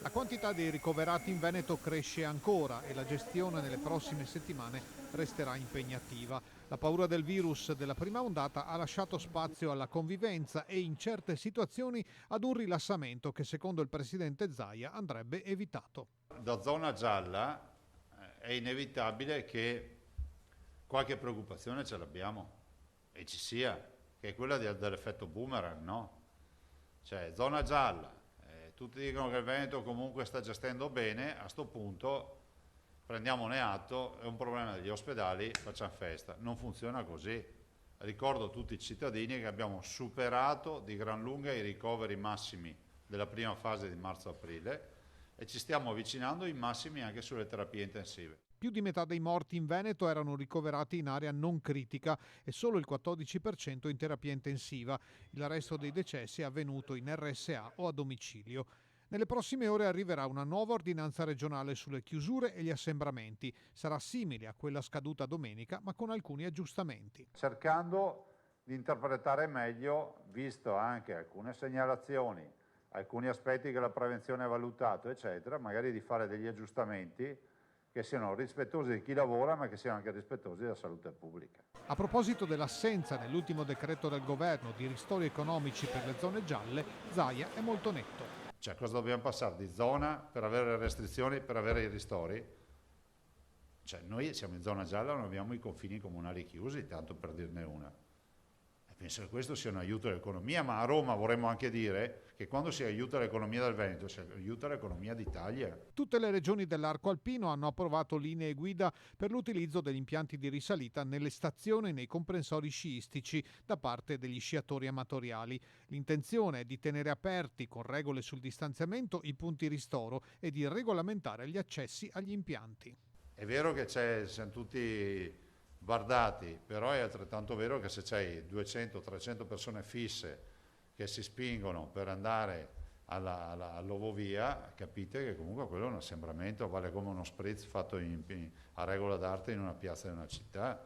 La quantità dei ricoverati in Veneto cresce ancora e la gestione nelle prossime settimane resterà impegnativa. La paura del virus della prima ondata ha lasciato spazio alla convivenza e in certe situazioni ad un rilassamento che secondo il presidente Zaia andrebbe evitato. Da zona gialla è inevitabile che qualche preoccupazione ce l'abbiamo e ci sia, che è quella dell'effetto boomerang, no? Cioè, zona gialla, tutti dicono che il Veneto comunque sta gestendo bene, a sto punto prendiamone atto, è un problema degli ospedali, facciamo festa. Non funziona così. Ricordo a tutti i cittadini che abbiamo superato di gran lunga i ricoveri massimi della prima fase di marzo-aprile e ci stiamo avvicinando ai massimi anche sulle terapie intensive. Più di metà dei morti in Veneto erano ricoverati in area non critica e solo il 14% in terapia intensiva. Il resto dei decessi è avvenuto in RSA o a domicilio. Nelle prossime ore arriverà una nuova ordinanza regionale sulle chiusure e gli assembramenti. Sarà simile a quella scaduta domenica, ma con alcuni aggiustamenti. Cercando di interpretare meglio, visto anche alcune segnalazioni, alcuni aspetti che la prevenzione ha valutato, eccetera, magari di fare degli aggiustamenti che siano rispettosi di chi lavora ma che siano anche rispettosi della salute pubblica. A proposito dell'assenza nell'ultimo decreto del governo di ristori economici per le zone gialle, Zaia è molto netto. Cioè, cosa dobbiamo passare di zona per avere le restrizioni, per avere i ristori? Cioè, noi siamo in zona gialla, non abbiamo i confini comunali chiusi, tanto per dirne una. E penso che questo sia un aiuto all'economia, ma a Roma vorremmo anche dire che quando si aiuta l'economia del Veneto, si aiuta l'economia d'Italia. Tutte le regioni dell'arco alpino hanno approvato linee guida per l'utilizzo degli impianti di risalita nelle stazioni e nei comprensori sciistici da parte degli sciatori amatoriali. L'intenzione è di tenere aperti, con regole sul distanziamento, i punti ristoro e di regolamentare gli accessi agli impianti. È vero che siamo tutti bardati, però è altrettanto vero che se c'hai 200-300 persone fisse che si spingono per andare all'ovovia, capite che comunque quello è un assembramento, vale come uno spritz fatto a regola d'arte in una piazza di una città.